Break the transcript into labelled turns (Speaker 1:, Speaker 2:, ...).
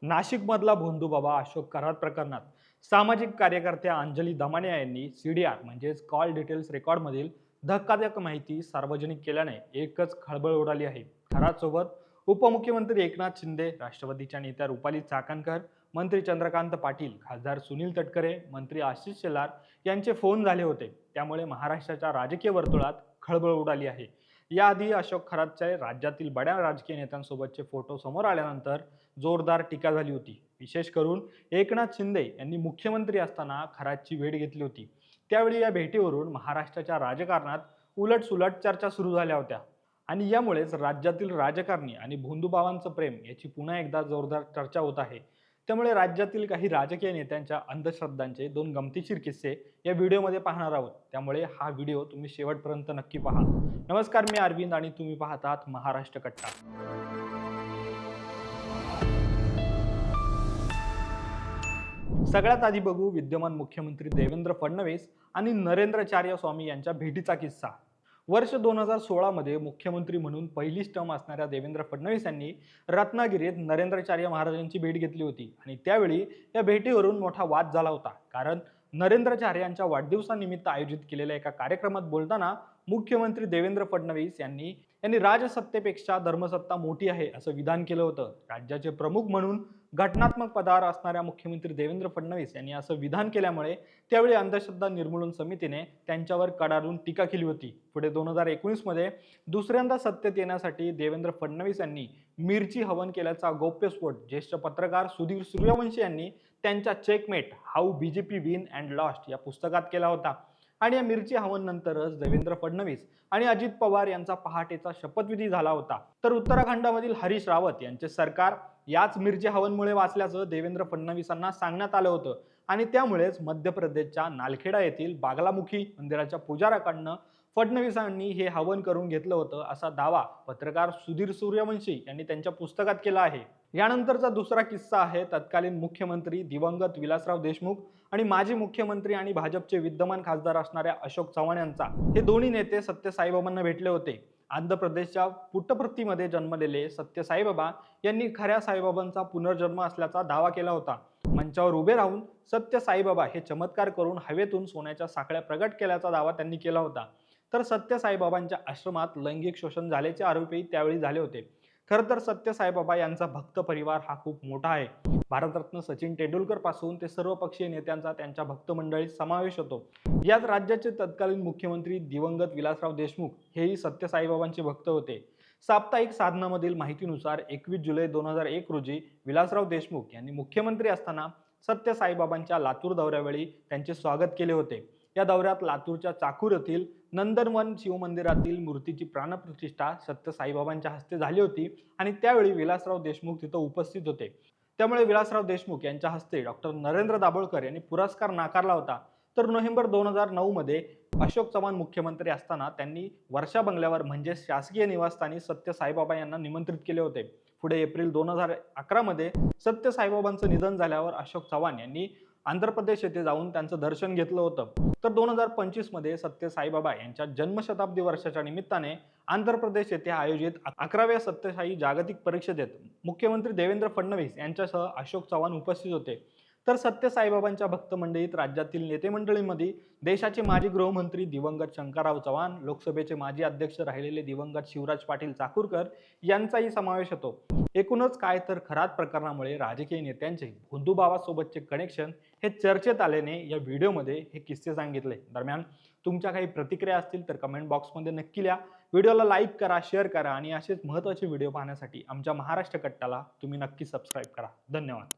Speaker 1: नाशिकमधला भोंदूबाबा अशोक कराड प्रकरणात सामाजिक कार्यकर्त्या अंजली दमाने यांनी सीडीआर म्हणजेच कॉल डिटेल्स रेकॉर्डमधील धक्कादायक माहिती सार्वजनिक केल्याने एकच खळबळ उडाली आहे. कराडसोबत उपमुख्यमंत्री एकनाथ शिंदे, राष्ट्रवादीच्या नेत्या रुपाली चाकणकर, मंत्री चंद्रकांत पाटील, खासदार सुनील तटकरे, मंत्री आशिष शेलार यांचे फोन झाले होते. त्यामुळे महाराष्ट्राच्या राजकीय वर्तुळात खळबळ उडाली आहे. याआधी अशोक खरातचे राज्यातील बड्या राजकीय नेत्यांसोबतचे फोटो समोर आल्यानंतर जोरदार टीका झाली होती. विशेष करून एकनाथ शिंदे यांनी मुख्यमंत्री असताना खरातची भेट घेतली होती. त्यावेळी या भेटीवरून महाराष्ट्राच्या राजकारणात उलटसुलट चर्चा सुरू झाल्या होत्या आणि यामुळेच राज्यातील राजकारणी आणि भोंदूबाबांचं प्रेम याची पुन्हा एकदा जोरदार चर्चा होत आहे. त्यामुळे राज्यातील काही राजकीय नेत्यांच्या अंधश्रद्धांचे दोन गमतीशीर किस्से या व्हिडिओमध्ये पाहणार आहोत. त्यामुळे हा व्हिडिओ तुम्ही शेवटपर्यंत नक्की पहा. नमस्कार, मी अरविंद आणि तुम्ही पाहतात महाराष्ट्र कट्टा. सगळ्यात आधी बघू विद्यमान मुख्यमंत्री देवेंद्र फडणवीस आणि नरेंद्रचार्य स्वामी यांच्या भेटीचा किस्सा. वर्ष 2016 मध्ये मुख्यमंत्री म्हणून पहिलीच टर्म असणाऱ्या देवेंद्र फडणवीस यांनी रत्नागिरीत नरेंद्रचार्य महाराजांची भेट घेतली होती आणि त्यावेळी या भेटीवरून मोठा वाद झाला होता. कारण नरेंद्रचार्यांच्या वाढदिवसानिमित्त आयोजित केलेल्या एका कार्यक्रमात बोलताना मुख्यमंत्री देवेंद्र फडणवीस यांनी राजसत्तेपेक्षा धर्मसत्ता मोठी आहे असं विधान केलं होतं. राज्याचे प्रमुख म्हणून घटनात्मक पदावर असणाऱ्या मुख्यमंत्री देवेंद्र फडणवीस यांनी असं विधान केल्यामुळे त्यावेळी अंधश्रद्धा निर्मूलन समितीने त्यांच्यावर कडाडून टीका केली होती. पुढे 2019 मध्ये दुसऱ्यांदा सत्तेत येण्यासाठी देवेंद्र फडणवीस यांनी मिरची हवन केल्याचा गौप्यस्फोट ज्येष्ठ पत्रकार सुधीर सूर्यवंशी यांनी त्यांच्या checkmate how BJP win and lost या पुस्तकात केला होता. आणि या मिरची हवन नंतरच देवेंद्र फडणवीस आणि अजित पवार यांचा पहाटेचा शपथविधी झाला होता. तर उत्तराखंडामधील हरीश रावत यांचे सरकार याच मिरची हवनमुळे वाचल्याचं देवेंद्र फडणवीसांना सांगण्यात आलं होतं आणि त्यामुळेच मध्य प्रदेशच्या नालखेडा येथील बागलामुखी मंदिराच्या पुजाराकडनं फडणवीसांनी हे हवन करून घेतलं होतं असा दावा पत्रकार सुधीर सूर्यवंशी यांनी त्यांच्या पुस्तकात केला आहे. यानंतरचा दुसरा किस्सा आहे तत्कालीन मुख्यमंत्री दिवंगत विलासराव देशमुख आणि माजी मुख्यमंत्री आणि भाजपचे विद्यमान खासदार असणाऱ्या अशोक चव्हाण यांचा. हे दोन्ही नेते सत्य साईबाबांना भेटले होते. आंध्र प्रदेशच्या पुट्टपर्तीमध्ये जन्मलेले सत्य साईबाबा यांनी खऱ्या साईबाबांचा पुनर्जन्म असल्याचा दावा केला होता. मंचावर उभे राहून सत्य साईबाबा हे चमत्कार करून हवेतून सोन्याच्या साखळ्या प्रगट केल्याचा दावा त्यांनी केला होता. तर सत्य साईबाबांच्या आश्रमात लैंगिक शोषण झाल्याचे आरोपही त्यावेळी झाले होते. खरं तर सत्य साईबाबा यांचा भक्त परिवार हा खूप मोठा आहे. भारतरत्न सचिन तेंडुलकर पासून ते सर्वपक्षीय नेत्यांचा त्यांच्या भक्त मंडळीत समावेश होतो. यात राज्याचे तत्कालीन मुख्यमंत्री दिवंगत विलासराव देशमुख हेही सत्य साईबाबांचे भक्त होते. साप्ताहिक साधनामधील माहितीनुसार 21 जुलै 2001 रोजी विलासराव देशमुख यांनी मुख्यमंत्री असताना सत्य साईबाबांच्या लातूर दौऱ्यावेळी त्यांचे स्वागत केले होते. या दौऱ्यात लातूरच्या चाकूर येथील नंदनवन शिवमंदिरातील मूर्तीची प्राणप्रतिष्ठा सत्य साईबाबांच्या हस्ते झाली होती आणि त्यावेळी विलासराव देशमुख तिथं उपस्थित होते. त्यामुळे विलासराव देशमुख यांच्या हस्ते डॉक्टर नरेंद्र दाभोळकर यांनी पुरस्कार नाकारला होता. तर नोव्हेंबर 2009 मध्ये अशोक चव्हाण मुख्यमंत्री असताना त्यांनी वर्षा बंगल्यावर म्हणजे शासकीय निवासस्थानी सत्य साईबाबा यांना निमंत्रित केले होते. पुढे एप्रिल 2011 मध्ये सत्य साईबाबांचं निधन झाल्यावर अशोक चव्हाण यांनी आंध्र प्रदेश येथे जाऊन त्यांचं दर्शन घेतलं होतं. तर 2025 मध्ये सत्य साईबाबा यांच्या जन्मशताब्दी वर्षाच्या निमित्ताने आंध्र प्रदेश येथे आयोजित 11व्या सत्यसाई जागतिक परिषदेत मुख्यमंत्री देवेंद्र फडणवीस यांच्यासह अशोक चव्हाण उपस्थित होते. तर सत्य साईबाबांच्या भक्त मंडळीत राज्यातील नेते मंडळींमध्ये देशाचे माजी गृहमंत्री दिवंगत शंकरराव चव्हाण, लोकसभेचे माजी अध्यक्ष राहिलेले दिवंगत शिवराज पाटील चाकूरकर यांचाही समावेश होतो. एकूणच काय तर खरात प्रकरणामुळे राजकीय नेत्यांचे भोंदूबाबासोबतचे कनेक्शन हे चर्चेत आल्याने या व्हिडिओमध्ये हे किस्से सांगितले. दरम्यान तुमच्या काही प्रतिक्रिया असतील तर कमेंट बॉक्समध्ये नक्की लिहा. व्हिडिओला लाईक करा, शेअर करा आणि असेच महत्त्वाचे व्हिडिओ पाहण्यासाठी आमच्या महाराष्ट्र कट्टाला तुम्ही नक्की सबस्क्राईब करा. धन्यवाद.